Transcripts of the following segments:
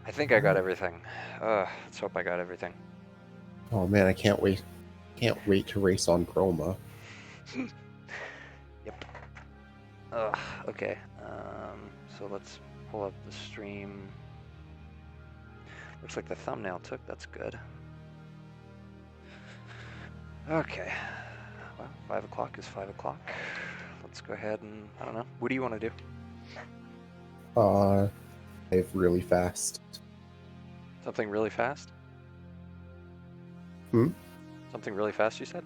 I think I got everything. Let's hope I got everything. Oh man, I can't wait. Can't wait to race on Chroma. Yep. Okay. So let's pull up the stream. Looks like the thumbnail took. That's good. Okay. Well, 5 o'clock is 5 o'clock. Let's go ahead and, I don't know. What do you want to do? Drive really fast. Something really fast? Hmm? Something really fast, you said?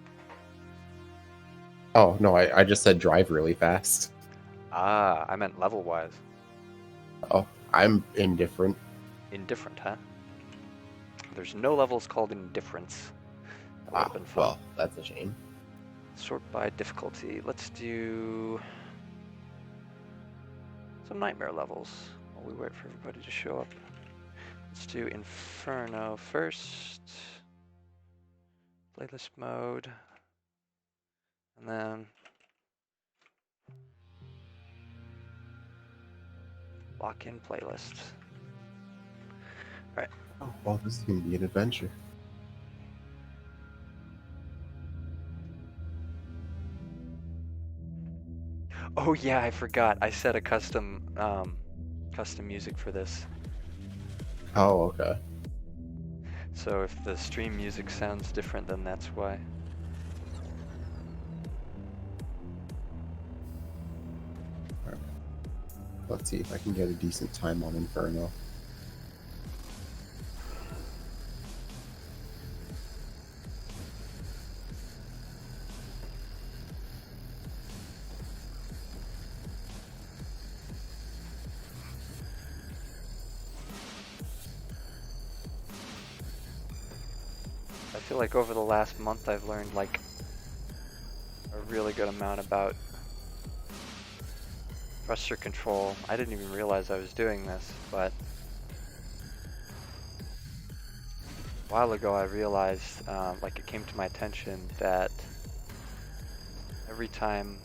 Oh, no, I just said drive really fast. Ah, I meant level-wise. Oh, I'm indifferent. Indifferent, huh? There's no levels called indifference. That would have been fun. Well, that's a shame. Sort by difficulty. Let's do some nightmare levels while we wait for everybody to show up. Let's do Inferno first. Playlist mode. And then lock in playlist. Alright. Oh, well, this is going to be an adventure. Oh yeah, I forgot. I set a custom music for this. Oh, okay. So if the stream music sounds different, then that's why. Right. Let's see if I can get a decent time on Inferno. I feel like over the last month I've learned like a really good amount about thruster control. I didn't even realize I was doing this, but a while ago I realized, like it came to my attention that every time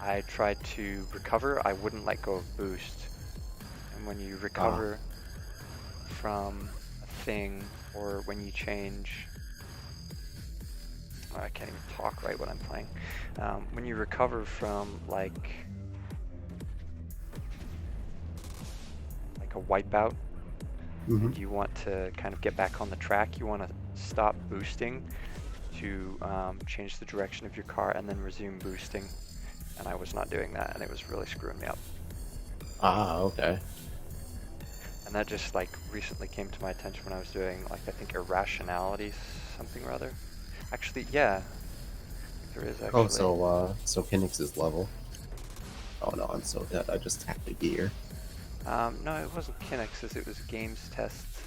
I tried to recover, I wouldn't let go of boost. And when you recover from a thing, or when you change, I can't even talk right when I'm playing. When you recover from like a wipeout, and you want to kind of get back on the track, you want to stop boosting to change the direction of your car and then resume boosting. And I was not doing that, and it was really screwing me up. Okay. And that just like recently came to my attention when I was doing like, I think irrationality something or other. Actually, yeah, there is actually. Oh, so Phoenix's level. Oh no, I'm so dead. I just tapped a gear. No, it wasn't Kinex's, it was games tests.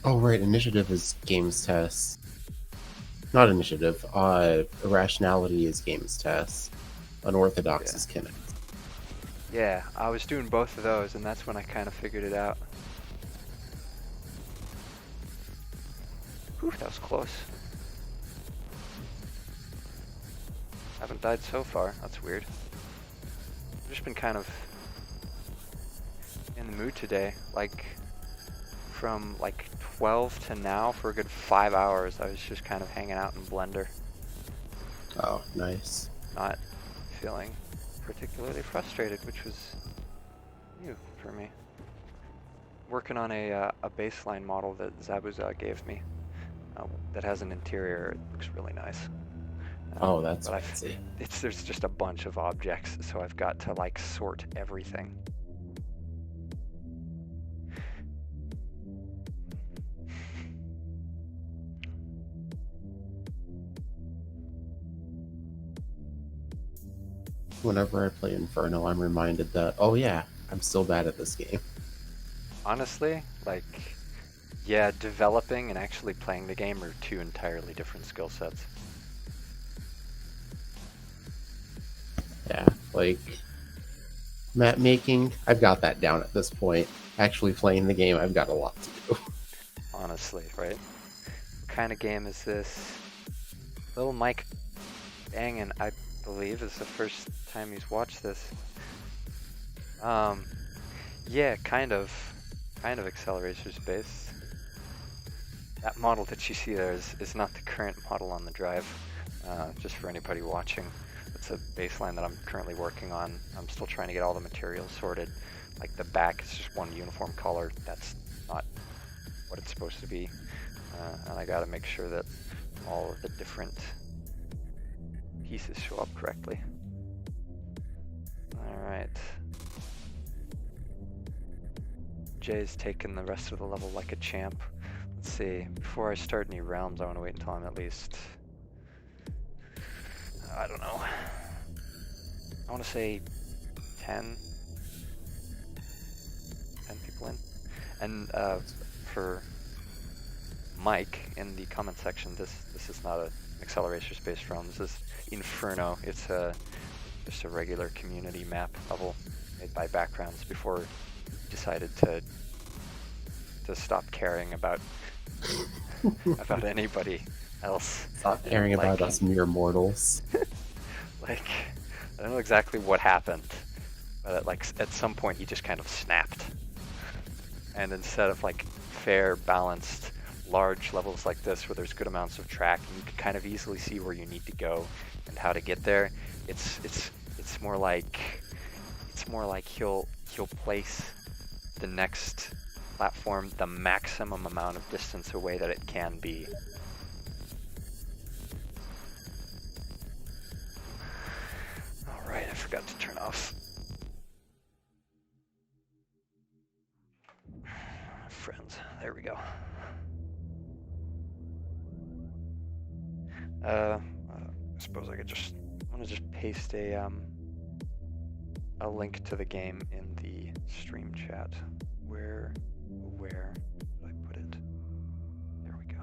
Oh right, initiative is games test. Not initiative. Irrationality is games test. Unorthodox is Kinect. Yeah, I was doing both of those, and that's when I kind of figured it out. Whew, that was close. Haven't died so far, that's weird. I've just been kind of in the mood today, like from like 12 to now for a good 5 hours I was just kind of hanging out in Blender. Oh, nice. Not feeling particularly frustrated, which was new for me. Working on a baseline model that Zabuza gave me that has an interior. It looks really nice. Oh, that's fancy. There's just a bunch of objects, so I've got to like sort everything. Whenever I play Inferno, I'm reminded that, oh yeah, I'm still bad at this game. Honestly, like, yeah, developing and actually playing the game are two entirely different skill sets. Yeah, like, map making, I've got that down at this point. Actually playing the game, I've got a lot to do. Honestly, right? What kind of game is this? Little Mike banging, I believe, is the first time he's watched this. Yeah, kind of accelerator space. That model that you see there is not the current model on the drive, just for anybody watching. It's a baseline that I'm currently working on. I'm still trying to get all the materials sorted. Like the back is just one uniform color. That's not what it's supposed to be. And I gotta make sure that all of the different pieces show up correctly. All right. Jay's taken the rest of the level like a champ. Let's see, before I start any realms, I want to wait until I'm at least, I don't know, I want to say 10 people in. And for Mike, in the comment section, this is not an acceleration space realm, this is Inferno. It's just a regular community map level made by Backgrounds before he decided to stop caring about anybody else. Stop caring about us mere mortals. Like, I don't know exactly what happened, but at some point he just kind of snapped. And instead of like fair, balanced, large levels like this where there's good amounts of track and you can kind of easily see where you need to go and how to get there, it's more like he'll place the next platform the maximum amount of distance away that it can be. Alright, I forgot to turn off friends. There we go. I suppose I could I'm gonna just paste a link to the game in the stream chat. Where did I put it? There we go.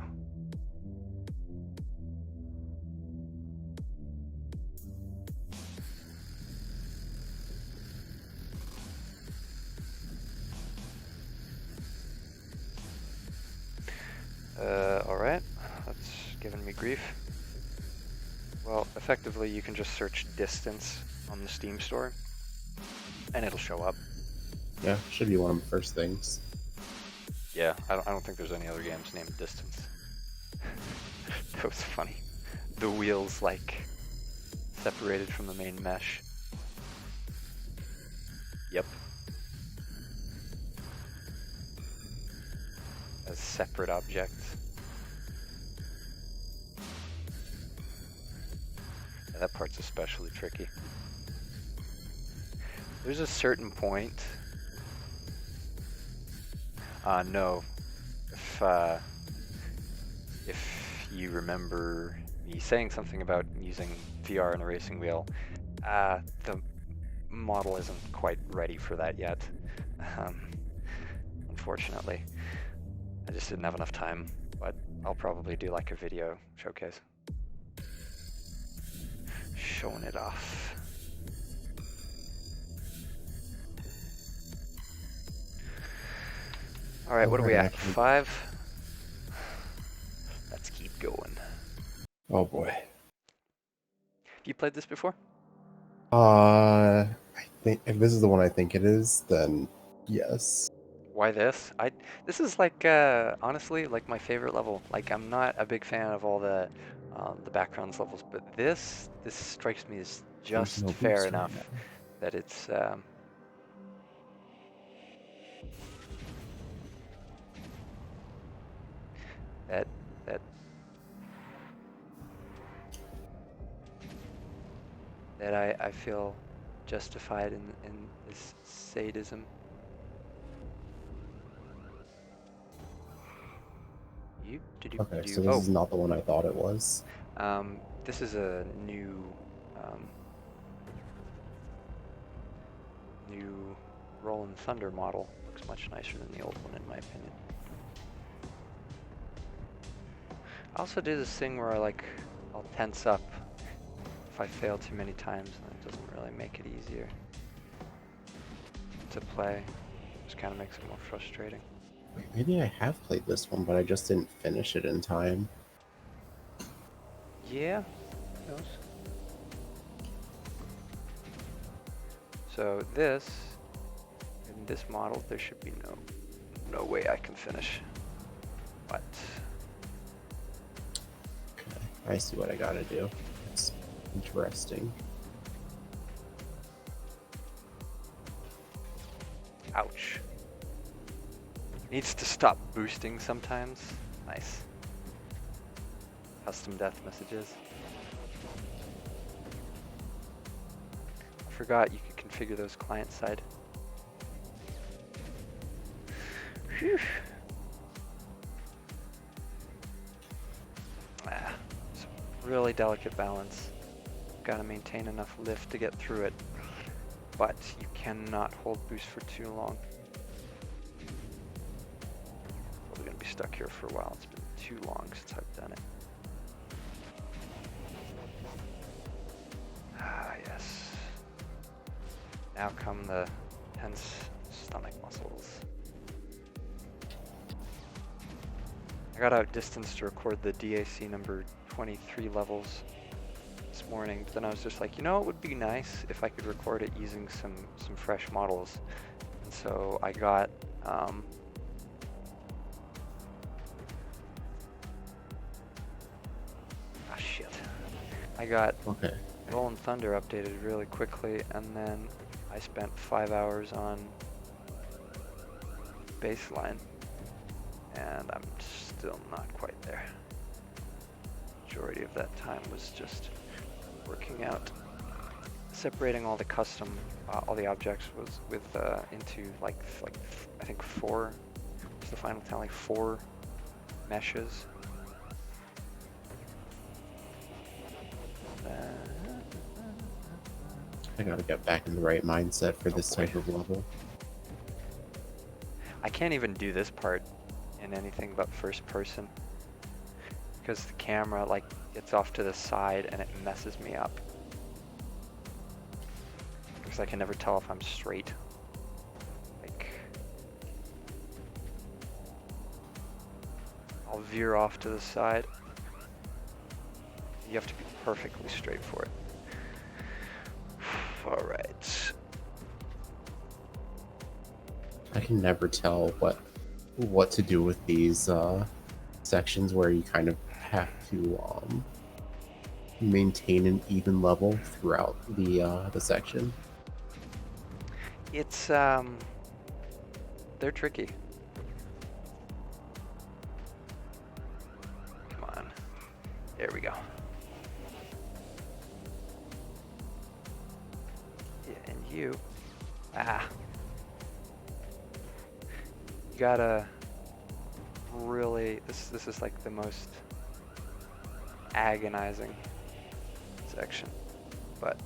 All right, that's giving me grief. Well, effectively, you can just search distance on the Steam store, and it'll show up. Yeah, should be one of the first things. Yeah, I don't think there's any other games named Distance. That was funny. The wheels, like, separated from the main mesh. Yep. As separate objects. Yeah, that part's especially tricky. There's a certain point. No. If you remember me saying something about using VR in a racing wheel, the model isn't quite ready for that yet. Unfortunately. I just didn't have enough time, but I'll probably do like a video showcase. Showing it off. Alright, what are we at? 5? Let's keep going. Oh boy. Have you played this before? I think if this is the one I think it is, then yes. Why this? This is like honestly like my favorite level. Like I'm not a big fan of all the backgrounds levels, but this strikes me as just no fair boost enough right now. that it's that I feel justified in this sadism. Okay, so this is not the one I thought it was. This is a new Rolling Thunder model. Looks much nicer than the old one in my opinion. I also do this thing where I'll tense up if I fail too many times, and it doesn't really make it easier to play. It just kind of makes it more frustrating. Wait, maybe I have played this one, but I just didn't finish it in time. Yeah, who knows? So this, in this model, there should be no way I can finish. But Okay, I see what I gotta do. That's interesting. ouch. Needs to stop boosting sometimes. Nice. Custom death messages. I forgot you could configure those client side. Phew. It's a really delicate balance. Gotta maintain enough lift to get through it, but you cannot hold boost for too long. Probably gonna be stuck here for a while. It's been too long since I've done it. Ah, yes. Now come the tense stomach muscles. I got outdistanced to record the DAC number 23 levels this morning, but then I was just like, you know, it would be nice if I could record it using some fresh models. And so I got I got Okay. Rolling Thunder updated really quickly, and then I spent 5 hours on baseline, and I'm still not quite there. Majority of that time was just working out, separating all the custom, all the objects was with into like I think 4. What's the final tally? 4 meshes. I gotta get back in the right mindset for this type of level. I can't even do this part in anything but first person because the camera like gets off to the side and it messes me up because I can never tell if I'm straight. Like I'll veer off to the side. You have to be perfectly straight for it. All right. I can never tell what to do with these sections where you kind of have to maintain an even level throughout the section. It's they're tricky. Come on. There we go. Yeah, and you. You gotta really, this is like the most agonizing section, but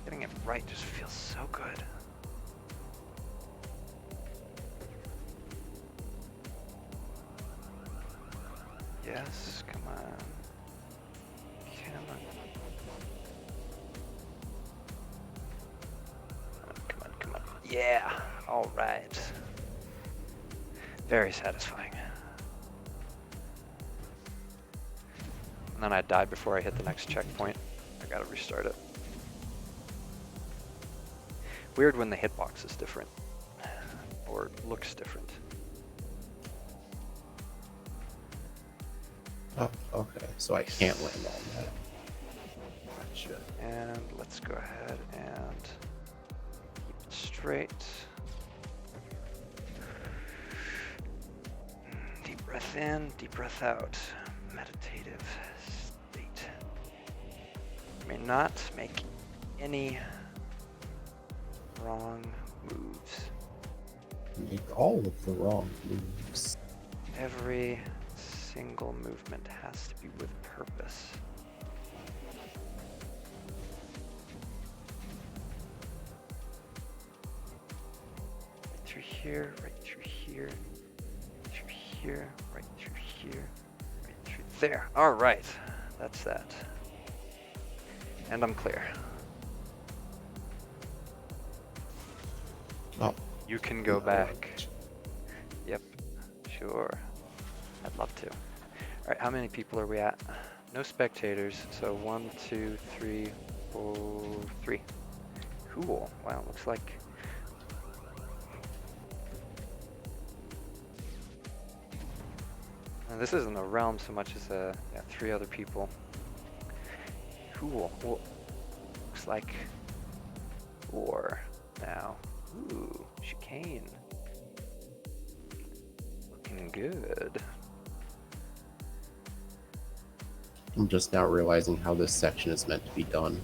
getting it right just feels so good. Yes, come on. Come on. Come on. Yeah, all right. Very satisfying. And then I died before I hit the next checkpoint. I gotta restart it. Weird when the hitbox is different, or looks different. Oh, okay. So I can't land on that. Gotcha. And let's go ahead and keep it straight. Deep breath in, deep breath out. Meditative state. May not make any wrong moves. Make all of the wrong moves. Every single movement has to be with purpose. Right through here, right through here, through here, right through here, right through there. All right, that's that. And I'm clear. Oh, You can go back. Yep, sure. I'd love to. All right, how many people are we at? No spectators, so 1, 2, 3, 4, 3. Cool. Wow, looks like And this isn't a realm so much as yeah, 3 other people. Cool. Well, looks like 4 now. Ooh, chicane. Looking good. I'm just now realizing how this section is meant to be done.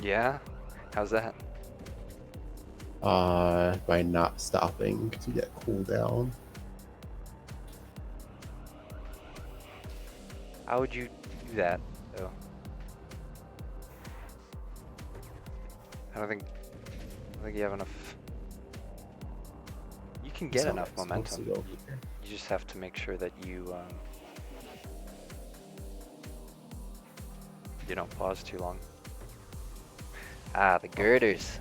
Yeah? How's that? By not stopping to get cooldown. How would you do that, though? I don't think you have enough. You can get So enough it's supposed to momentum. go here. You just have to make sure that you you don't pause too long. Ah, the girders.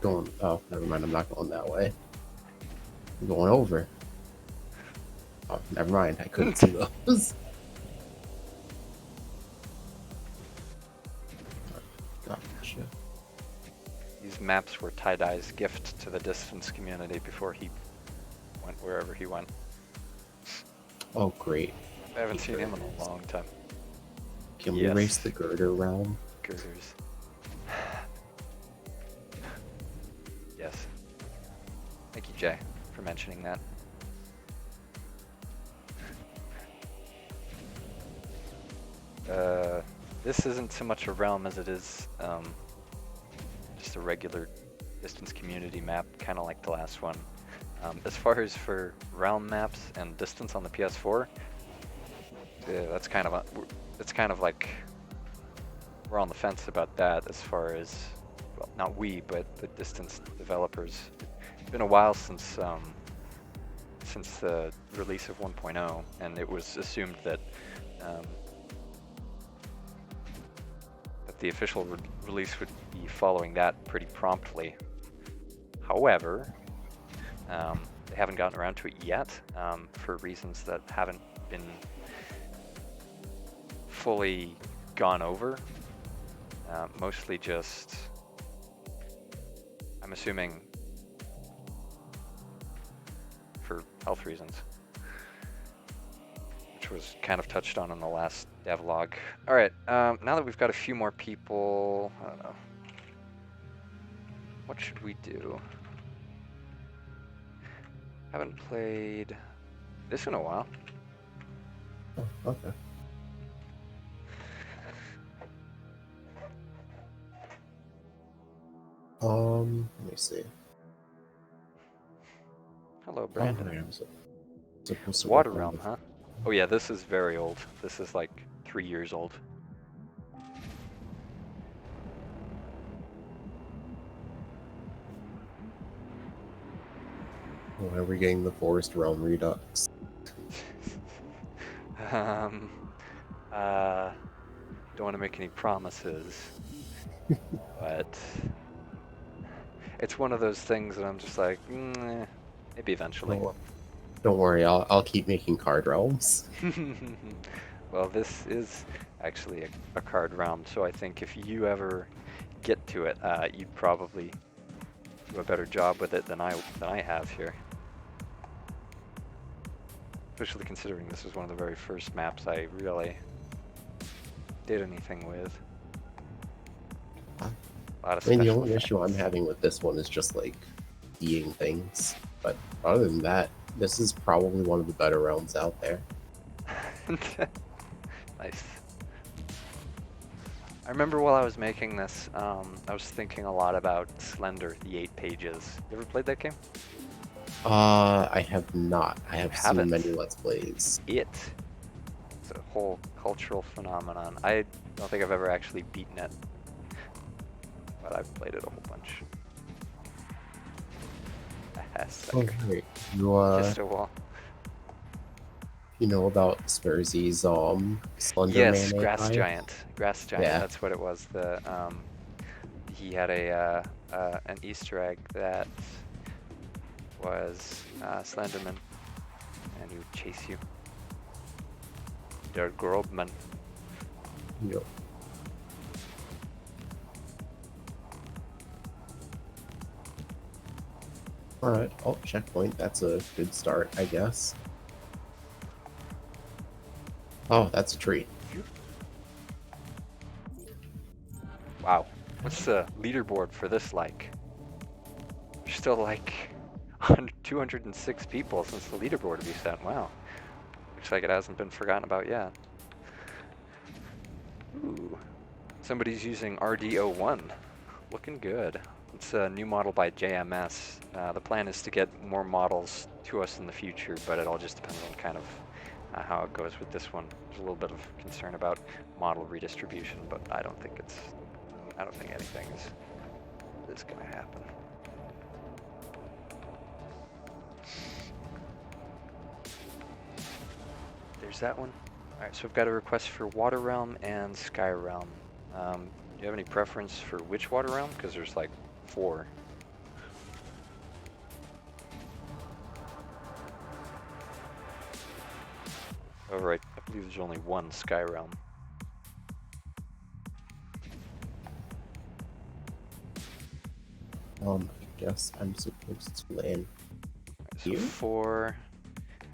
Going. Oh, never mind. I'm not going that way. I'm going over. Oh, never mind. I couldn't see those. Gotcha. These maps were Tie-Dye's gift to the distance community before he went wherever he went. Oh, great. I haven't seen him in a long time. Can we Yes. erase the girder realm? Girders. Yes. Thank you, Jay, for mentioning that. This isn't so much a realm as it is just a regular distance community map, kind of like the last one. As far as for realm maps and distance on the PS4, that's kind of it's kind of like we're on the fence about that as far as, well, not we, but the distance developers. It's been a while since the release of 1.0, and it was assumed that that the official release would be following that pretty promptly. However, they haven't gotten around to it yet for reasons that haven't been fully gone over. Mostly just, I'm assuming, for health reasons, which was kind of touched on in the last devlog. All right, now that we've got a few more people, I don't know, what should we do? Haven't played this in a while. Oh, okay. Let me see. Hello, Oh, Brandon. right, I'm supposed to Water work on Realm, the- huh? Oh yeah, this is very old. This is like 3 years old. Why are we getting the Forest Realm Redux? um, don't want to make any promises, but it's one of those things that I'm just like, maybe eventually. Don't worry, I'll keep making card realms. Well, this is actually a card realm, so I think if you ever get to it, you'd probably do a better job with it than I have here. Especially considering this was one of the very first maps I really did anything with. A lot of I mean, the special only issue I'm effects. having with this one is just like eating things. But other than that, this is probably one of the better realms out there. Nice. I remember while I was making this, I was thinking a lot about Slender, the 8 pages. You ever played that game? I have not. I have Haven't. seen many Let's Plays. It's a whole cultural phenomenon. I don't think I've ever actually beaten it, but I've played it a whole bunch. Oh, great. Just a wall. You know about Spursy's Slender Yes, Man Grass AI? Giant. Grass Giant. Yeah. That's what it was. The he had an Easter egg that was Slenderman, and he would chase you. Der Grobman. Yep. Alright, oh, checkpoint. That's a good start, I guess. Oh, that's a tree. Wow. What's the leaderboard for this like? There's still like 206 people since the leaderboard reset. Wow. Looks like it hasn't been forgotten about yet. Ooh. Somebody's using RD01. Looking good. It's a new model by JMS. The plan is to get more models to us in the future, but it all just depends on kind of how it goes with this one. There's a little bit of concern about model redistribution, but I don't think anything is gonna happen. There's that one. All right, so we've got a request for Water Realm and Sky Realm. Do you have any preference for which Water Realm? Because there's like 4. Oh, right, I believe there's only one Sky Realm. I guess I'm supposed to land Right, so here? 4,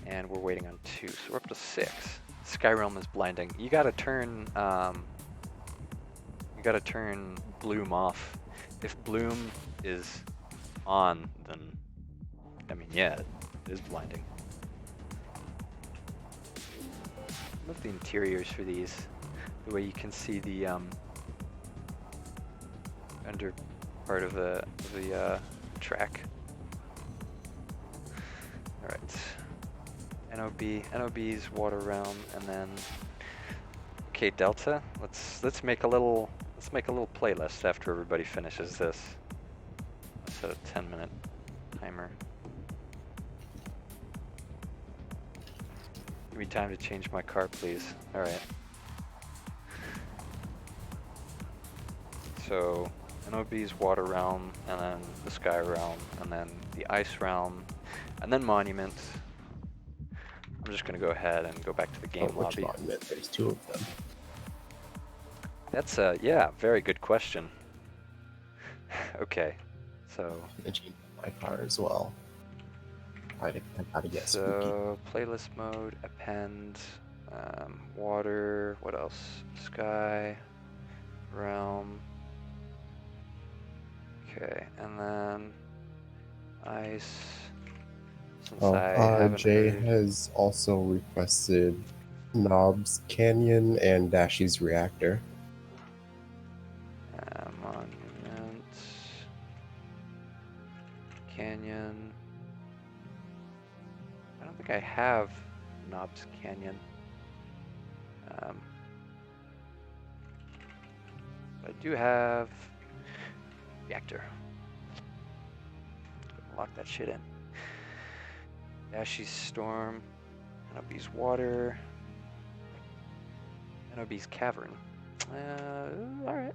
and we're waiting on 2, so we're up to 6. Sky Realm is blinding. You gotta turn Bloom off. If Bloom is on, then I mean, yeah, it is blinding. I love the interiors for these. The way you can see the under part of the track. All right, NOB's Water Realm, and then okay, Delta. Let's make a little playlist after everybody finishes this. Let's set a 10-minute timer. Give me time to change my car, please. All right. So NOB's Water Realm, and then the Sky Realm, and then the Ice Realm, and then Monument. I'm just gonna go ahead and go back to the game Oh, which lobby. monument? There's 2 of them. That's yeah, very good question. Okay, so I changed my car as well. I gotta get spooky. playlist mode, append, water, what else? Sky, realm. Okay, and then ice. Since I haven't Jay heard. has also requested Knobs Canyon and Dashy's Reactor. Monument, Canyon. I don't think I have Knobs Canyon. I do have Reactor. Lock that shit in. Dashy's Storm, NOB's Water, NOB's Cavern. Alright.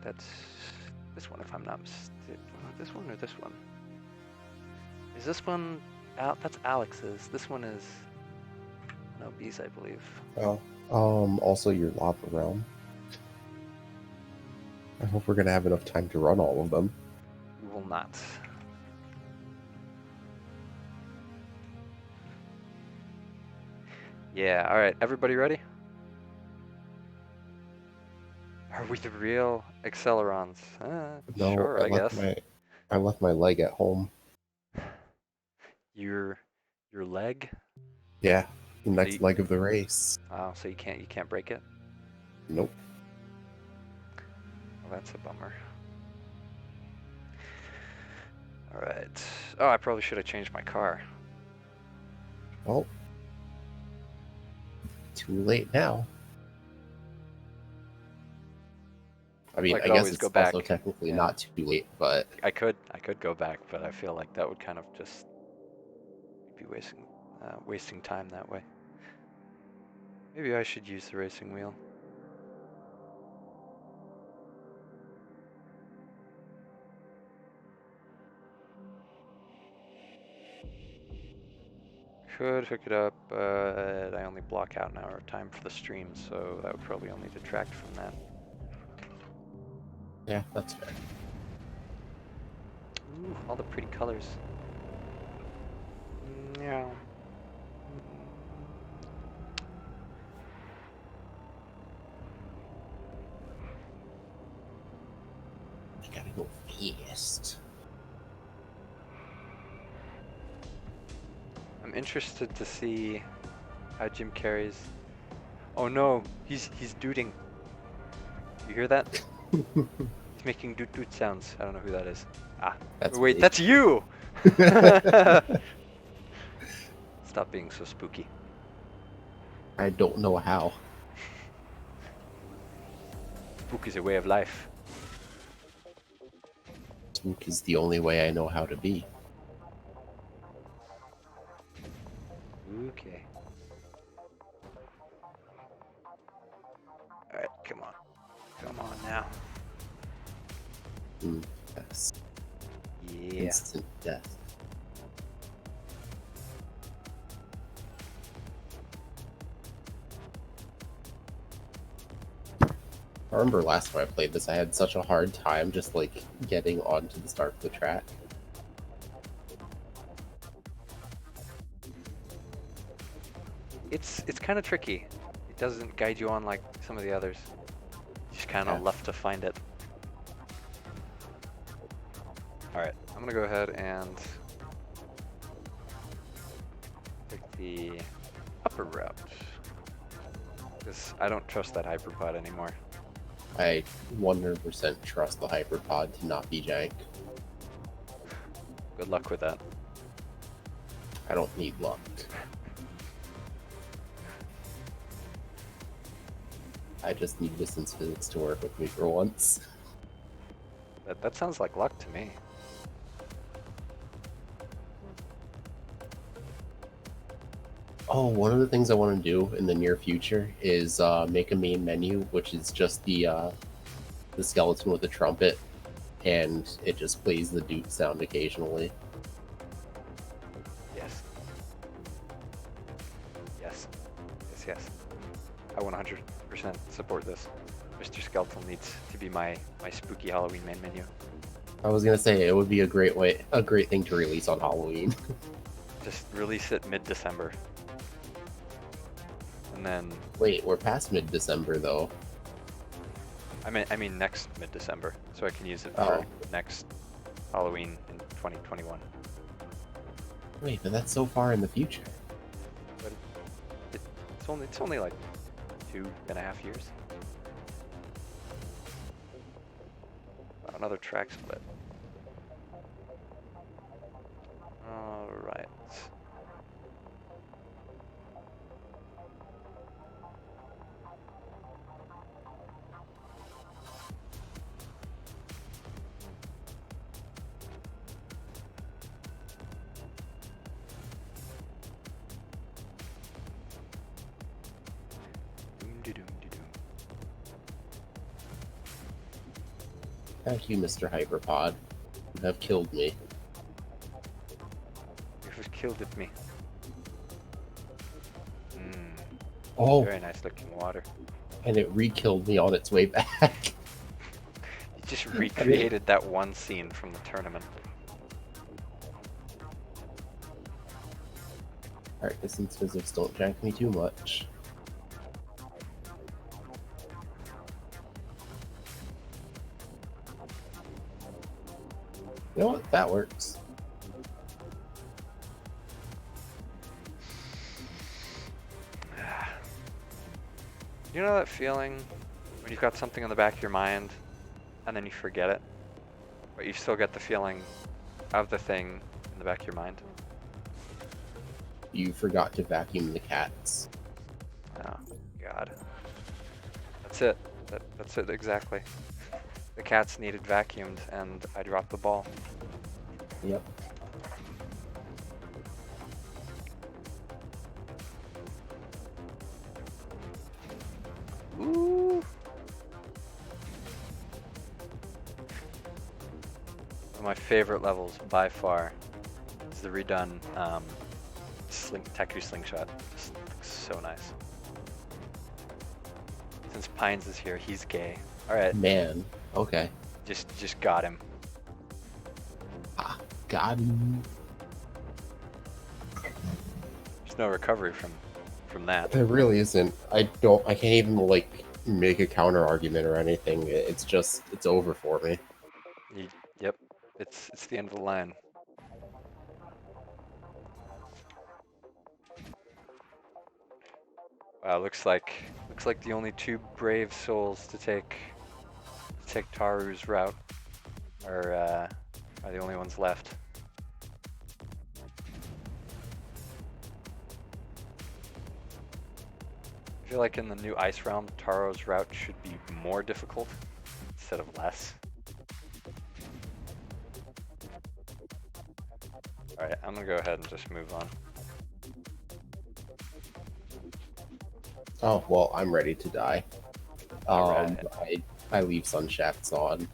That's this one, if I'm not mistaken. This one or this one? Is this one out? That's Alex's. This one is NOB's, I believe. Oh, also your Lava Realm. I hope we're gonna have enough time to run all of them. We will not. Yeah, alright, everybody ready? Are we the real Accelerons? No, Sure, I guess. I left my leg at home. Your leg? Yeah, the next leg of the race. Oh, so you can't break it? Nope. Well, that's a bummer. Alright. Oh, I probably should have changed my car. Well, too late now. I mean, I guess it's also technically not too late, but I could go back, but I feel like that would kind of just be wasting time that way. Maybe I should use the racing wheel. Could hook it up, but I only block out an hour of time for the stream, so that would probably only detract from that. Yeah, that's fair. Ooh, all the pretty colors. Yeah. I gotta go fast. I'm interested to see how Jim Carrey's. Oh no, he's duding. You hear that? He's making doot doot sounds. I don't know who that is. Ah, That's wait, me. that's you! Stop being so spooky. I don't know how. Spook is a way of life. Spook is the only way I know how to be. Okay. Alright, come on. Come on now. Yes. Yeah. Instant death. I remember last time I played this, I had such a hard time just like getting onto the start of the track. It's kind of tricky. It doesn't guide you on like some of the others. You just kind of left to find it. Alright, I'm gonna go ahead and take the upper route. Because I don't trust that hyperpod anymore. I 100% trust the hyperpod to not be jank. Good luck with that. I don't need luck. I just need distance physics to work with me for once. That sounds like luck to me. Oh, one of the things I want to do in the near future is make a main menu, which is just the skeleton with the trumpet, and it just plays the doot sound occasionally. Yes. Yes. Yes, yes. I 100% support this. Mr. Skeleton needs to be my spooky Halloween main menu. I was gonna say it would be a great thing to release on Halloween. Just release it mid-December. And then Wait, we're past mid-December though. I mean next mid-December, so I can use it for next Halloween in 2021. Wait, but that's so far in the future. But it's only like 2.5 years. Another track split. All right. Thank you, Mr. Hyperpod. You have killed me. You've killed it me. Oh, Very nice looking water. and it re-killed me on its way back. You just recreated that one scene from the tournament. Alright, distance physics don't jank me too much. You know what? That works. You know that feeling when you've got something in the back of your mind and then you forget it, but you still get the feeling of the thing in the back of your mind? You forgot to vacuum the cats. Oh, God. That's it. That's it exactly. The cats needed vacuumed and I dropped the ball. Yep. Ooh. One of my favorite levels by far is the redone Taku Slingshot. Just looks so nice. Since Pines is here, he's gay. Alright. Man. Okay. Just got him. Ah, got him. There's no recovery from that. There really isn't. I can't even, like, make a counter argument or anything. It's over for me. Yep. It's the end of the line. Wow, looks like the only two brave souls to take Taru's route are the only ones left. I feel like in the new Ice Realm, Taro's route should be more difficult instead of less. Alright, I'm gonna go ahead and just move on. Oh, well, I'm ready to die. Alright. I leave Sunshafts on.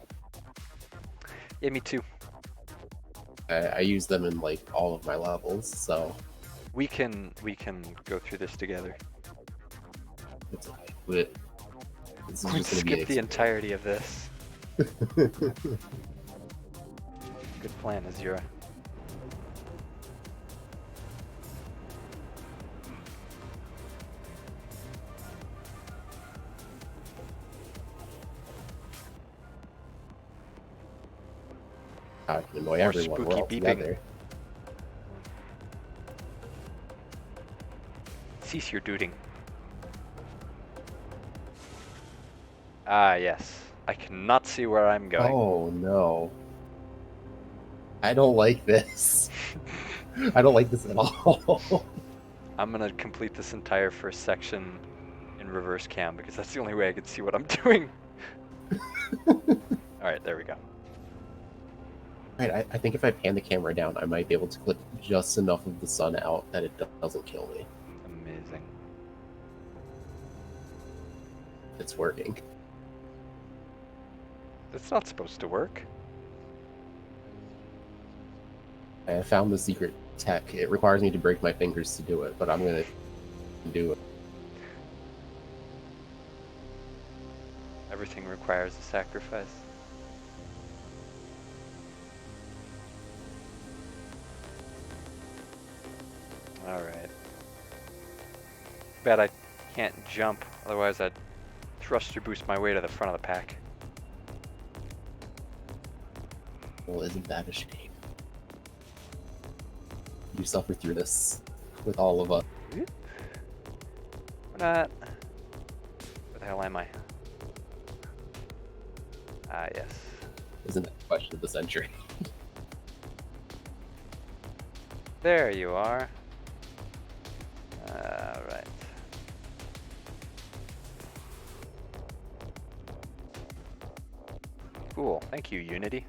Yeah, me too. I use them in, like, all of my levels, so... We can go through this together. It's okay. But this is Let's just gonna be skip the entirety of this. Good plan, Azura. I can annoy More everyone. We're spooky all beeping. together. Cease your dooting. Ah, yes. I cannot see where I'm going. Oh, no. I don't like this. I don't like this at all. I'm gonna complete this entire first section in reverse cam because that's the only way I can see what I'm doing. Alright, there we go. Right, I think if I pan the camera down, I might be able to clip just enough of the sun out that it doesn't kill me. Amazing. It's working. It's not supposed to work. I found the secret tech. It requires me to break my fingers to do it, but I'm gonna do it. Everything requires a sacrifice. Alright. Bet I can't jump, otherwise I'd thruster boost my way to the front of the pack. Well, isn't that a shame? You suffer through this with all of us. We're not... Where the hell am I? Ah, yes. Isn't that the question of the century? There you are. Alright. Cool. Thank you, Unity.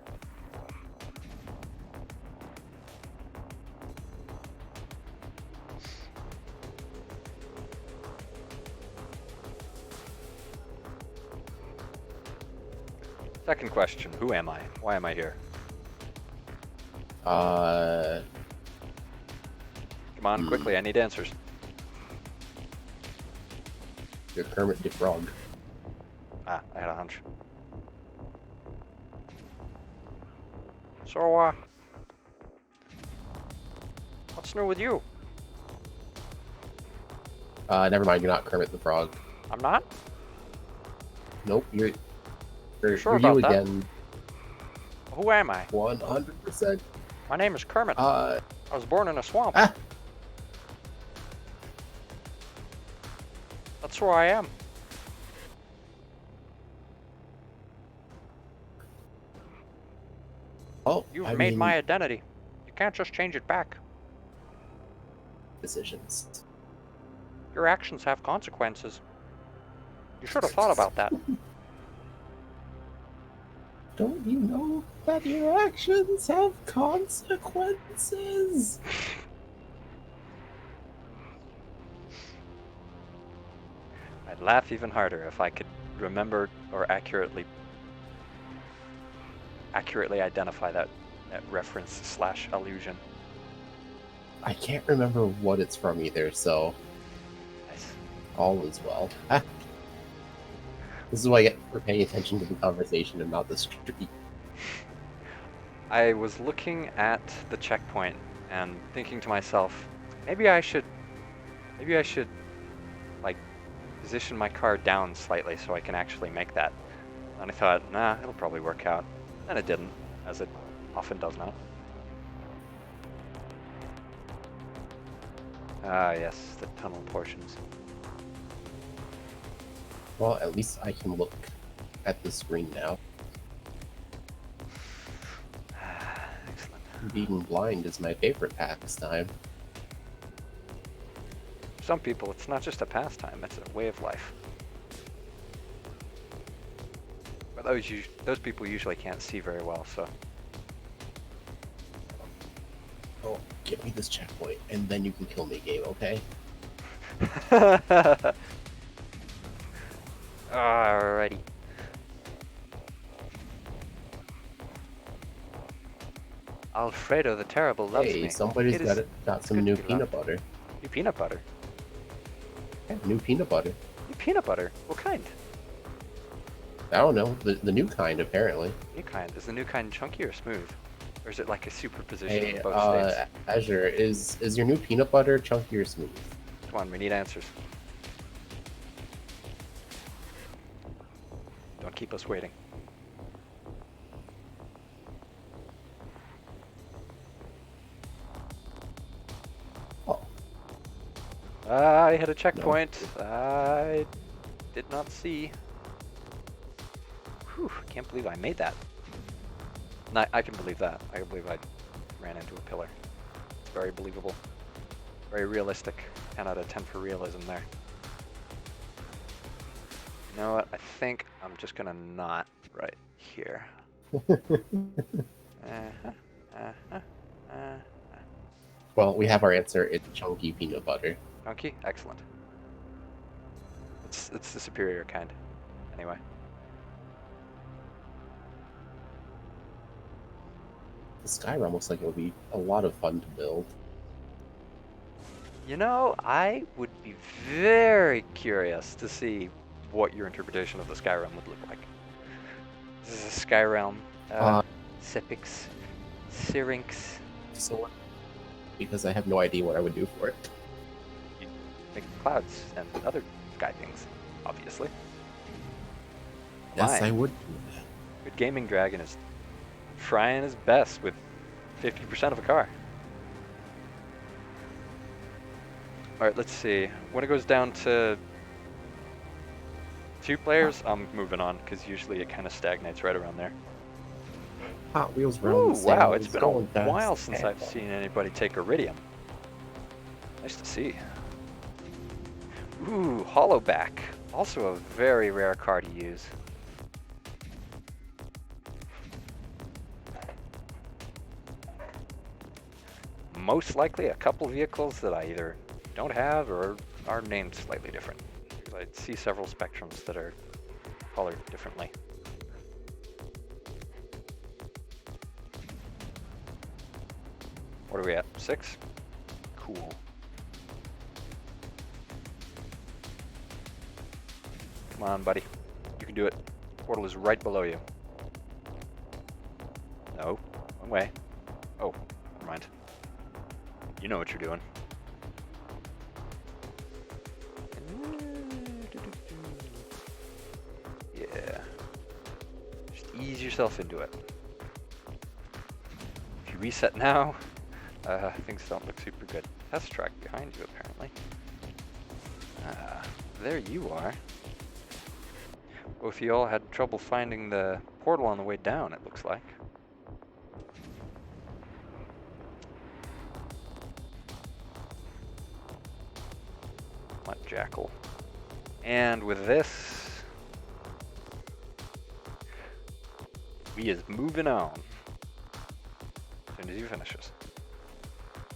Second question, who am I? Why am I here? Come on, quickly, I need answers. You're Kermit the Frog. Ah, I had a hunch. So, what's new with you? Never mind, you're not Kermit the Frog. I'm not? Nope, you're Sure you about that? again. Who am I? 100%. My name is Kermit. I was born in a swamp. Ah! That's who I am. Oh, You've I made mean, my identity. You can't just change it back. decisions. Your actions have consequences. You should have thought about that. Don't you know that your actions have consequences? I'd laugh even harder if I could remember or accurately identify that reference / allusion. I can't remember what it's from either, so Nice. all is well. This is what I get for paying attention to the conversation and not the street. I was looking at the checkpoint and thinking to myself, maybe I should like position my car down slightly so I can actually make that. And I thought, nah, it'll probably work out. And it didn't, as it often does not. Ah, yes, the tunnel portions. Well, at least I can look at the screen now. Excellent. Being blind is my favorite pastime. For some people, it's not just a pastime, it's a way of life. But those people usually can't see very well, so. Oh, get me this checkpoint, and then you can kill me, game, okay? Alrighty. Alfredo the Terrible loves me. Hey, somebody's got some good new to be peanut loved. butter. New peanut butter. Yeah, new peanut butter. New peanut butter. What kind? I don't know, the new kind, apparently. New kind. Is the new kind chunky or smooth? Or is it like a superposition Hey, in both states? Azure, is your new peanut butter chunky or smooth? Come on, we need answers. Don't keep us waiting. Oh, I hit a checkpoint. I did not see. Whew, can't believe I made that. No, I can believe that. I can believe I ran into a pillar. It's very believable. Very realistic. 10 out of 10 for realism there. You know what? I think I'm just gonna not right here. well, we have our answer. It's chunky peanut butter. Chunky? Excellent. It's the superior kind. Anyway. The Skyrim looks like it would be a lot of fun to build. You know, I would be very curious to see what your interpretation of the Skyrim would look like. This is a Skyrim, Sepix, Syrinx. So, because I have no idea what I would do for it. You make clouds and other sky things, obviously. Yes, Fine. I would do that. Good Gaming Dragon is trying his best with 50% of a car. Alright, let's see. When it goes down to 2 players, I'm moving on, because usually it kind of stagnates right around there. Hot Wheels round Ooh, the same wow, way it's as been a going fast. while since I've seen anybody take Iridium. Nice to see. Ooh, Hollowback. Also a very rare car to use. Most likely a couple vehicles that I either don't have or are named slightly different. Because I see several Spectrums that are colored differently. What are we at? 6? Cool. Come on, buddy. You can do it. Portal is right below you. No. One way. Oh, never mind. You know what you're doing. Yeah. Just ease yourself into it. If you reset now, things don't look super good. Test track behind you, apparently. There you are. Well, if you all had trouble finding the portal on the way down, it looks like. What jackal? And with this, we is moving on. As soon as he finishes.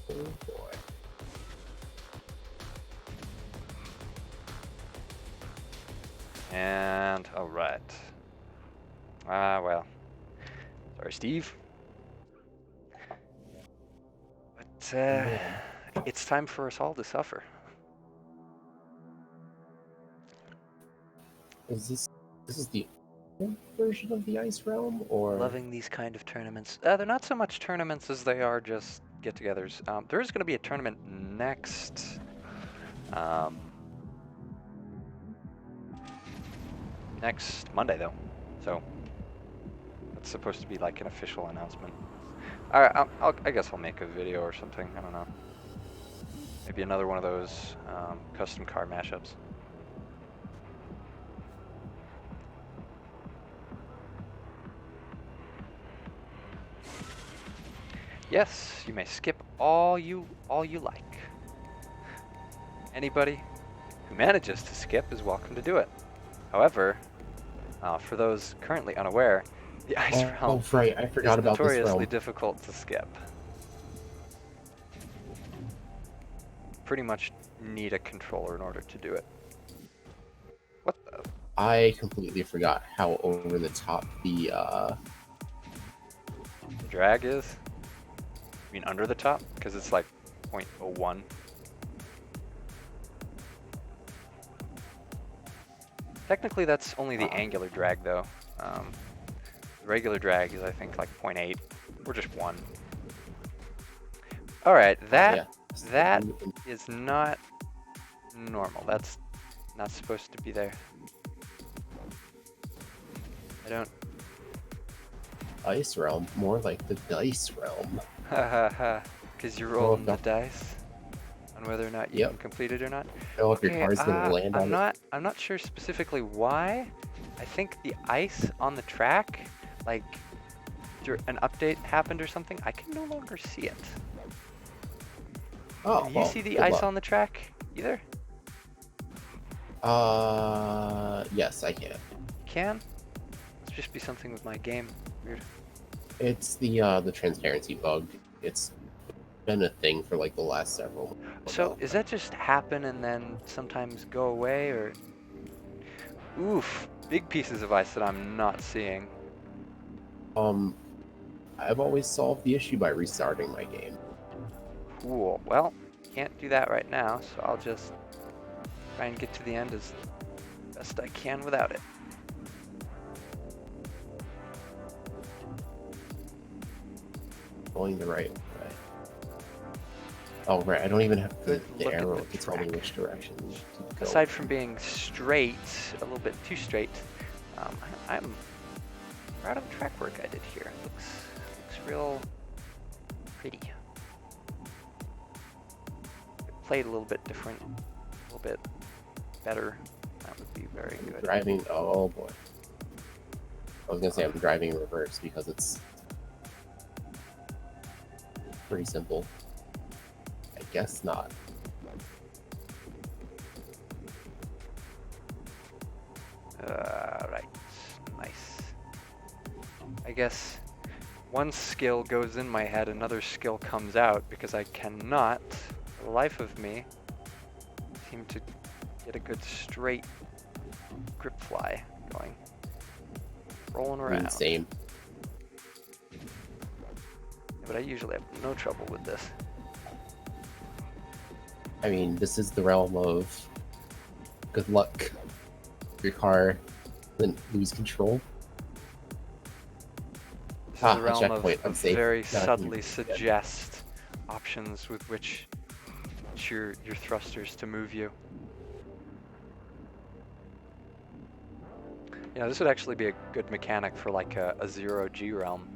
Oh boy. And all right. Well. Sorry, Steve. But it's time for us all to suffer. Is this This is the old version of the Ice Realm, or Loving these kind of tournaments. They're not so much tournaments as they are just get-togethers. There is going to be a tournament next Monday though, so that's supposed to be like an official announcement. I guess I'll make a video or something. I don't know. Maybe another one of those custom car mashups. Yes, you may skip all you like. Anybody who manages to skip is welcome to do it. However, for those currently unaware, the Ice Realm right, I forgot is about this notoriously realm. difficult to skip. Pretty much need a controller in order to do it. What the? I completely forgot how over the top the Drag is? I mean under the top? Because it's like 0.01. Technically that's only the angular drag though. The regular drag is I think like 0.8 or just 1. Alright, that is not normal. That's not supposed to be there. I don't... Ice Realm, more like the Dice Realm. Hahaha, because you're rolling the dice on whether or not you can complete it or not. Oh, if your car's gonna land on it. I'm not sure specifically why. I think the ice on the track, like an update happened or something. I can no longer see it. Oh, Can you see the ice on the track either? Yes, I can. You can? Must just be something with my game. Weird. It's the transparency bug. It's been a thing for like the last several months. So does that just happen and then sometimes go away, or? Oof, big pieces of ice that I'm not seeing. I've always solved the issue by restarting my game. Cool. Well, can't do that right now, so I'll just try and get to the end as best I can without it. Going the right way. Oh, right. I don't even have the Look at arrow the to tell me track. which direction to go. Aside from being straight, a little bit too straight, I'm proud of the track work I did here. Looks real pretty. Played a little bit different, a little bit better. That would be very good. Driving, oh boy. I was gonna say I'm driving in reverse because it's pretty simple. I guess not. Right, nice. I guess one skill goes in my head, another skill comes out because I cannot, for the life of me, seem to get a good straight grip fly going. Rolling around. Same. Yeah, but I usually have no trouble with this. I mean, this is the realm of good luck. Your car didn't lose control. This is the realm checkpoint. of very subtly suggest options with which your thrusters to move you. You know, this would actually be a good mechanic for like a zero-G realm.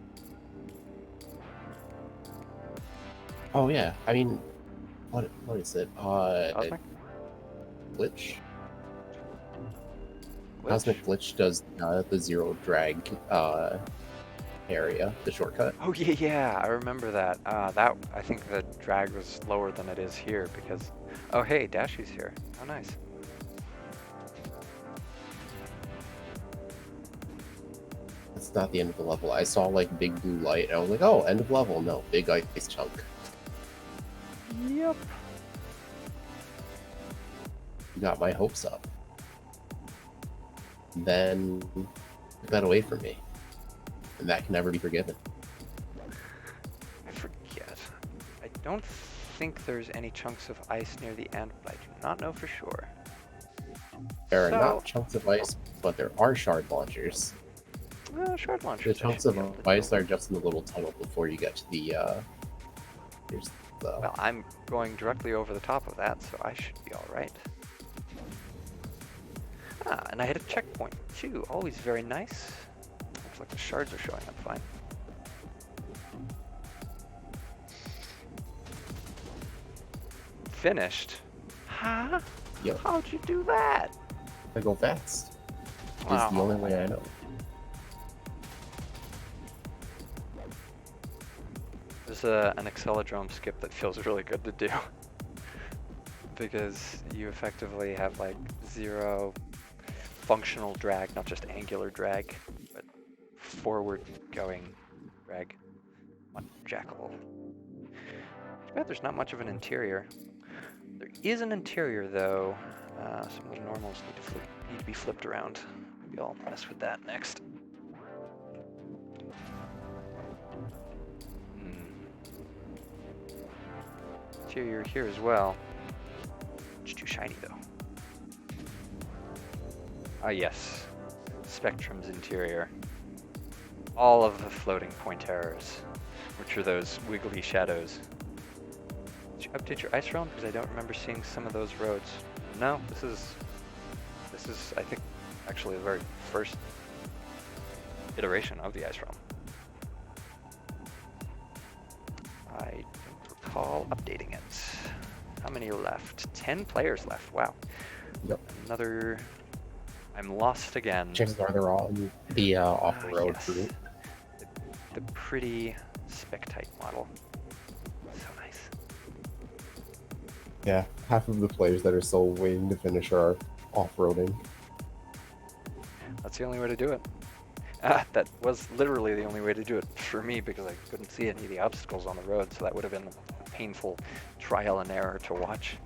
Oh yeah, I mean, what is it? Cosmic? Glitch? Cosmic Glitch does the zero drag area, the shortcut. Oh yeah, I remember that. I think the drag was lower than it is here because. Oh hey, Dashy's here. Oh nice. It's not the end of the level. I saw like big blue light, and I was like, oh, end of level. No, big ice chunk. Yep. You got my hopes up. Then took that away from me. And that can never be forgiven. I forget. I don't think there's any chunks of ice near the end, but I do not know for sure. There are So, not chunks of ice, but there are shard launchers. shard The launchers. I chunks should of be able to ice deal are with. just in the little tunnel before you get to the, here's the... Well, I'm going directly over the top of that, so I should be all right. Ah, and I hit a checkpoint too. Always very nice. Looks like the shards are showing up fine. Finished? Huh? Yep, How'd you do that? I go fast. Is the only way I know. There's an accelerodrome skip that feels really good to do. Because you effectively have like 0 functional drag, not just angular drag, but forward going drag on Jackal. Too bad there's not much of an interior. There is an interior though. Some of the normals need to be flipped around. Maybe I'll mess with that next. Interior here as well. It's too shiny though. Ah yes, Spectrum's interior. All of the floating point errors, which are those wiggly shadows. Did you update your ice realm? Because I don't remember seeing some of those roads. No, this is I think actually the very first iteration of the ice realm. I don't recall updating it. How many left? 10 players left. Wow. Yep. Another. I'm lost again. Chances are they're all in the off-road Yes. route. The pretty spec-type model. So nice. Yeah, half of the players that are still waiting to finish are off-roading. That's the only way to do it. That was literally the only way to do it for me because I couldn't see any of the obstacles on the road, so that would have been a painful trial and error to watch.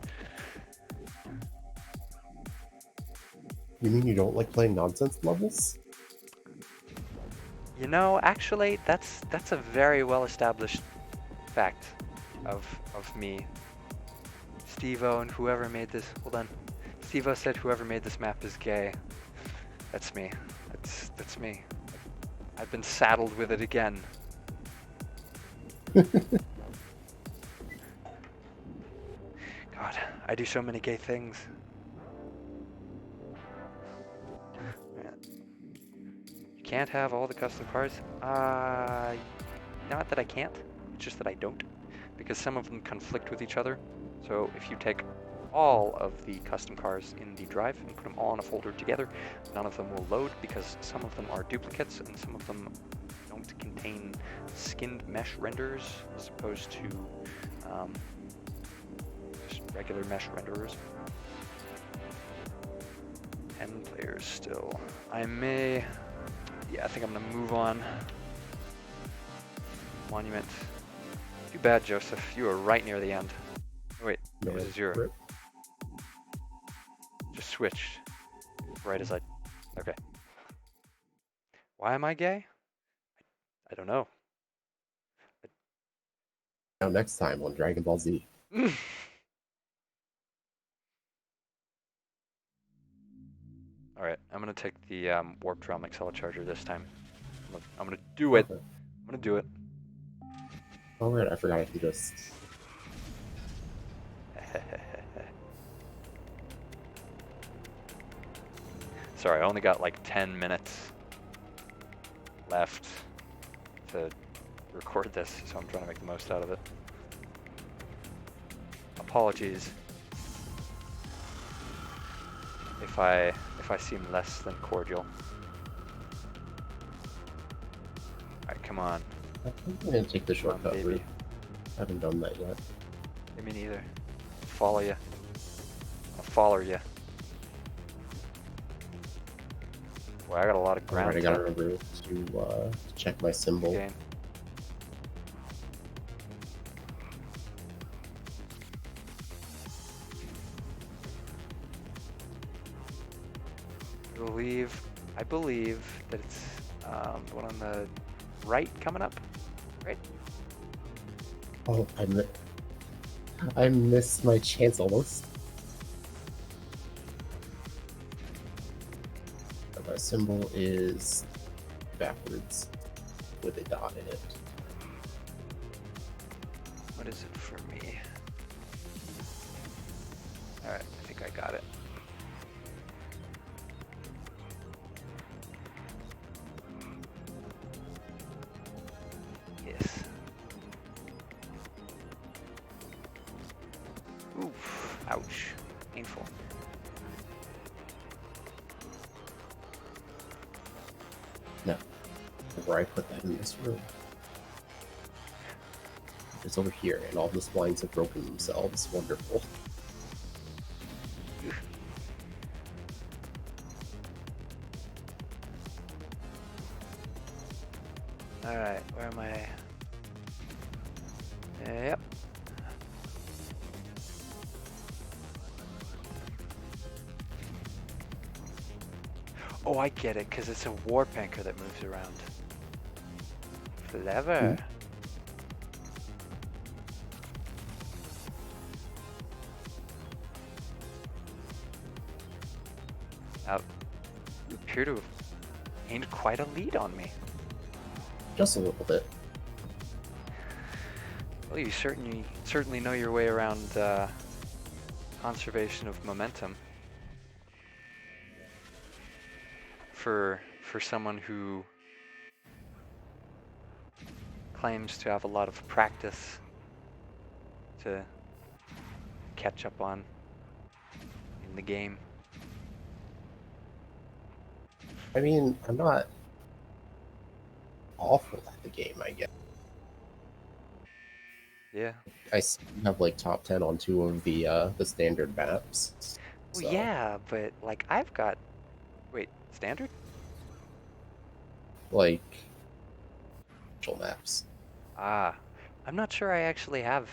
You mean you don't like playing nonsense levels? You know, actually, that's a very well-established fact of me. Steve-O and whoever made this, hold on. Steve-O said whoever made this map is gay. That's me. That's me. I've been saddled with it again. God, I do so many gay things. You can't have all the custom cars? Not that I can't, it's just that I don't. Because some of them conflict with each other. So if you take all of the custom cars in the drive and put them all in a folder together, none of them will load because some of them are duplicates and some of them don't contain skinned mesh renders as opposed to just regular mesh renderers. 10 players still. I think I'm gonna move on. Monument. Too bad, Joseph. You were right near the end. Oh, wait, it was a 0. Rip. Just switched right as I. Okay. Why am I gay? I don't know. Now next time on Dragon Ball Z. All right, I'm gonna take the warp realm accelercharger this time. I'm gonna do it. Okay. I'm gonna do it. Oh right, I forgot I can just... Sorry, I only got like 10 minutes left to record this, so I'm trying to make the most out of it. Apologies if I seem less than cordial. Alright, come on. I think I'm gonna take the shortcut baby. route. I haven't done that yet. Yeah, me neither. Follow you. I'll follow you. Well, I got a lot of ground. Alright, I gotta remember to check my symbol. Gain. I believe that it's the one on the right coming up, right? Oh, I missed my chance almost. Symbol is backwards with a dot in it. What is it for me? Alright, I think I got it. Yes. Oof, ouch, painful. No. Where I put that in this room. It's over here, and all the spines have broken themselves. Wonderful. Alright, where am I? Yep. Oh, I get it, because it's a warp anchor that moves around. Clever. Now, you appear to have gained quite a lead on me. Just a little bit. Well, you certainly know your way around conservation of momentum. For someone who claims to have a lot of practice to catch up on in the game. I mean, I'm not awful at the game, I guess. Yeah. I have like top 10 on 2 of the standard maps. Well, So, yeah, but like I've got. Wait, standard? like special maps. Ah, I'm not sure I actually have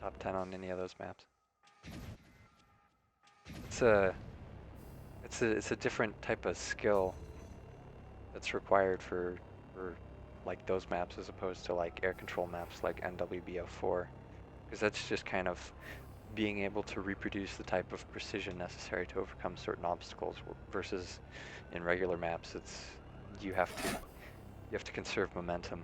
top 10 on any of those maps. It's a different type of skill that's required for like those maps as opposed to like air control maps like NWBO4, because that's just kind of being able to reproduce the type of precision necessary to overcome certain obstacles versus in regular maps you have to conserve momentum.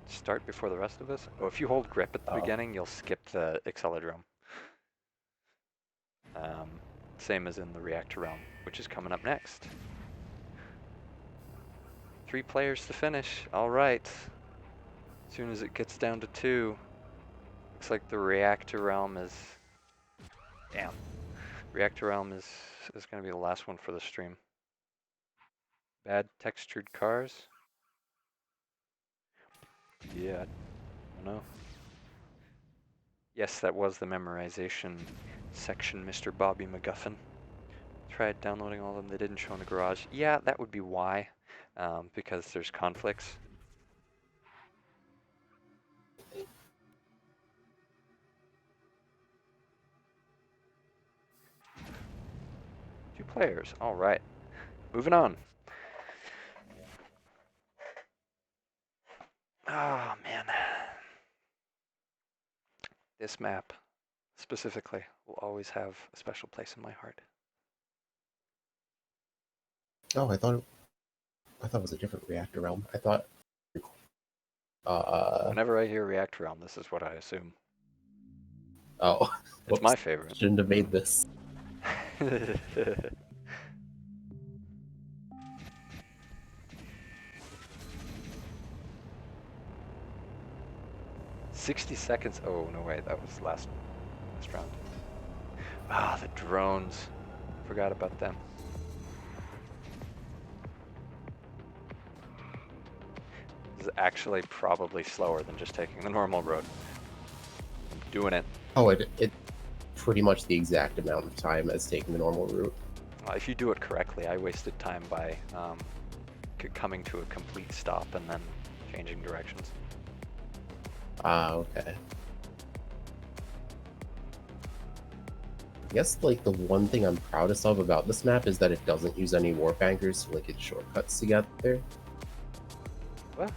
Start before the rest of us. Oh, if you hold grip at the beginning, you'll skip the accelerodrome. Same as in the reactor realm, which is coming up next. 3 players to finish. All right. As soon as it gets down to 2, looks like the reactor realm is. Damn. Reactor realm is going to be the last one for the stream. Bad textured cars. Yeah, I don't know. Yes, that was the memorization section, Mr. Bobby McGuffin. Tried downloading all of them. They didn't show in the garage. Yeah, that would be why, because there's conflicts. Two players. All right. Moving on. Oh, man. This map, specifically, will always have a special place in my heart. Oh, I thought it was a different reactor realm. I thought. Whenever I hear reactor realm, this is what I assume. Oh, It's whoops. my favorite. Shouldn't have made this. 60 seconds. Oh, no way. That was last round. Ah, the drones. Forgot about them. This is actually probably slower than just taking the normal road. I'm doing it. Oh, it pretty much the exact amount of time as taking the normal route. If you do it correctly, I wasted time by coming to a complete stop and then changing directions. Ah, okay. I guess like the one thing I'm proudest of about this map is that it doesn't use any warp anchors to like its shortcuts together. What?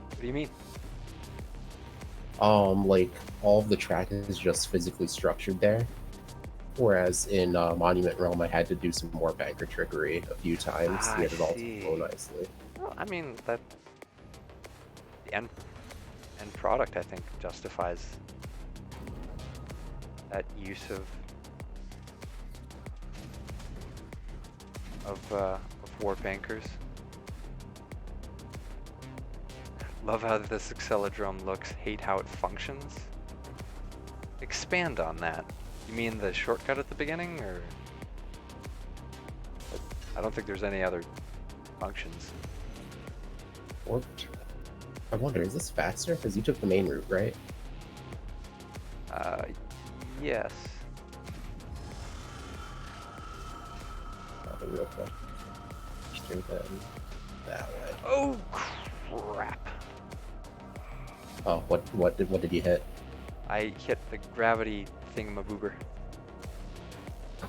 What do you mean? Like all of the track is just physically structured there, Whereas in Monument Realm, I had to do some more banker trickery a few times Ah, to I get it all to flow see. nicely. Well, I mean, that the end product, I think, justifies that use of warp anchors. Love how this accelerodrome looks, hate how it functions. Expand on that. You mean the shortcut at the beginning, or? I don't think there's any other functions. Or, I wonder, is this faster? Because you took the main route, right? Yes. Probably real quick. Straight then that way. Oh, crap. Oh, what did you hit? I hit the gravity thingamaboober.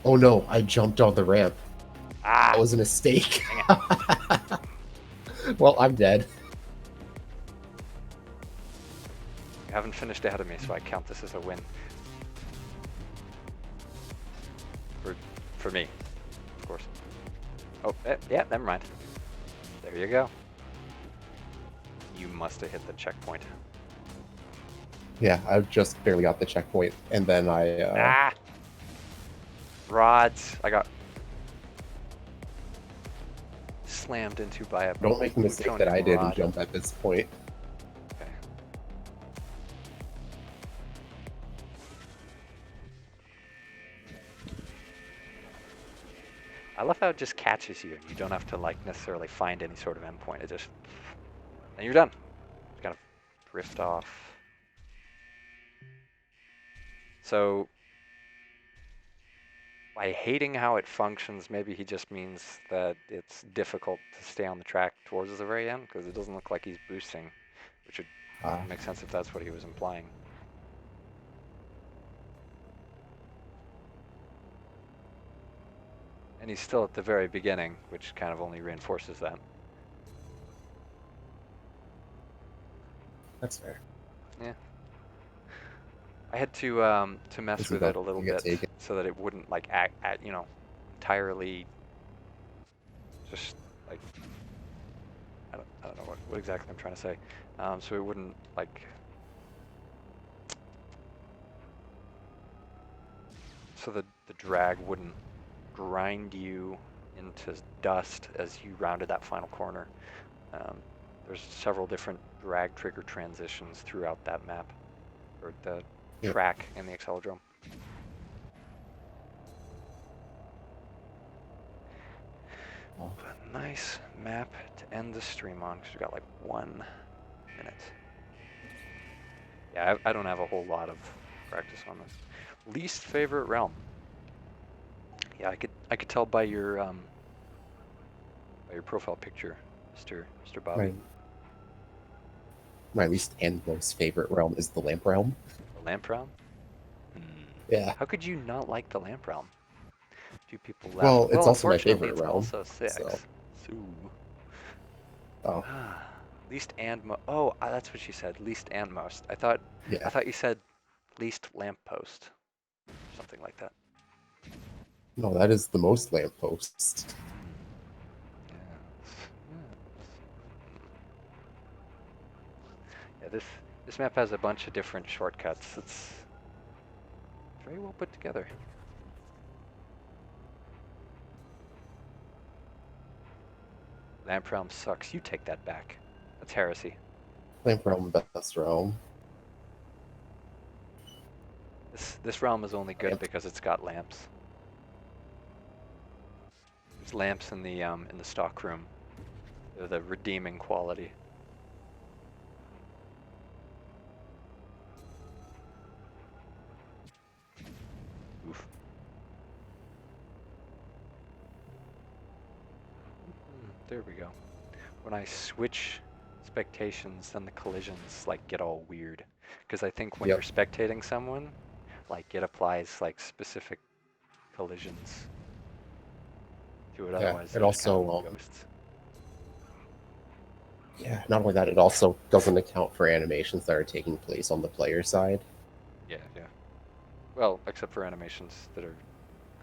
Oh no, I jumped on the ramp. Ah! That was a mistake. Dang it. Well, I'm dead. You haven't finished ahead of me, so I count this as a win. For me, of course. Oh, yeah, never mind. There you go. You must have hit the checkpoint. Yeah, I just barely got the checkpoint, and then I... Ah! Rods. I got slammed into by a Don't make the mistake that I did and rod. jump at this point. Okay. I love how it just catches you and you don't have to like necessarily find any sort of endpoint. It just, and you're done. Just gotta drift off. So by hating how it functions, maybe he just means that it's difficult to stay on the track towards the very end because it doesn't look like he's boosting, which would make sense if that's what he was implying. And he's still at the very beginning, which kind of only reinforces that. That's fair. Yeah. I had to mess with it a little bit so that it wouldn't like act entirely just like I don't know what exactly I'm trying to say. So it wouldn't like so the drag wouldn't grind you into dust as you rounded that final corner. There's several different drag trigger transitions throughout that map, or the track in the accelerodrome. A nice map to end the stream on, because we got like 1 minute. Yeah, I don't have a whole lot of practice on this. Least favorite realm. Yeah, I could tell by your profile picture, Mr. Bobby. My least and most favorite realm is the Lamp Realm. The Lamp Realm? Yeah. How could you not like the Lamp Realm? Few people laugh. Well, it's also my unfortunately, favorite it's realm. also 6. So. Oh. Least and oh, that's what she said. Least and most. I thought you said least lamppost. Something like that. No, that is the most lampposts. Yeah, this map has a bunch of different shortcuts. It's very well put together. Lamp Realm sucks. You take that back. That's heresy. Lamp Realm, best realm. This realm is only good because it's got lamps. There's lamps in the stock room. They're the redeeming quality. Oof. There we go. When I switch spectations, then the collisions like get all weird. Because I think when you're spectating someone, like it applies like specific collisions to it. Otherwise, it also kind of ghosts. Yeah, not only that, it also doesn't account for animations that are taking place on the player side. Yeah. Well, except for animations that are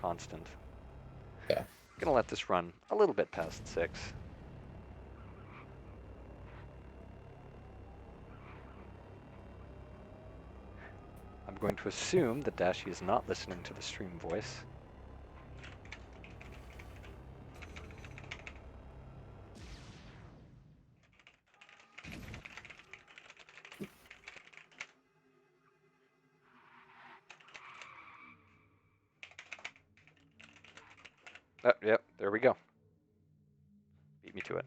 constant. Yeah. Gonna let this run a little bit past 6. I'm going to assume that Dashi is not listening to the stream voice. Oh, yep, there we go. Beat me to it.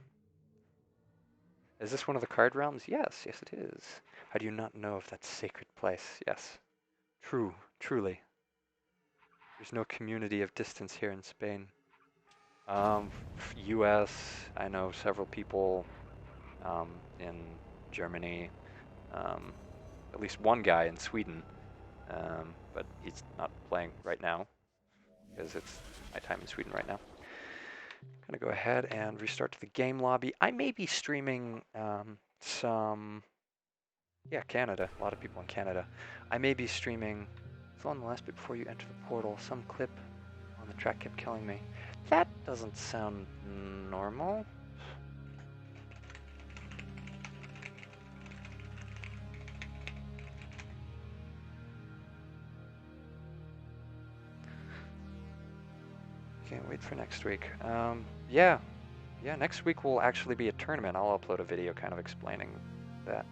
Is this one of the card realms? Yes, yes it is. How do you not know of that sacred place? Yes. Truly. There's no community of distance here in Spain. US, I know several people in Germany, at least one guy in Sweden, but he's not playing right now because it's my time in Sweden right now. Gonna go ahead and restart to the game lobby. I may be streaming yeah, Canada, a lot of people in Canada. I may be streaming, fill in the last bit before you enter the portal, some clip on the track kept killing me. That doesn't sound normal. Can't wait for next week. Yeah, next week will actually be a tournament. I'll upload a video kind of explaining that.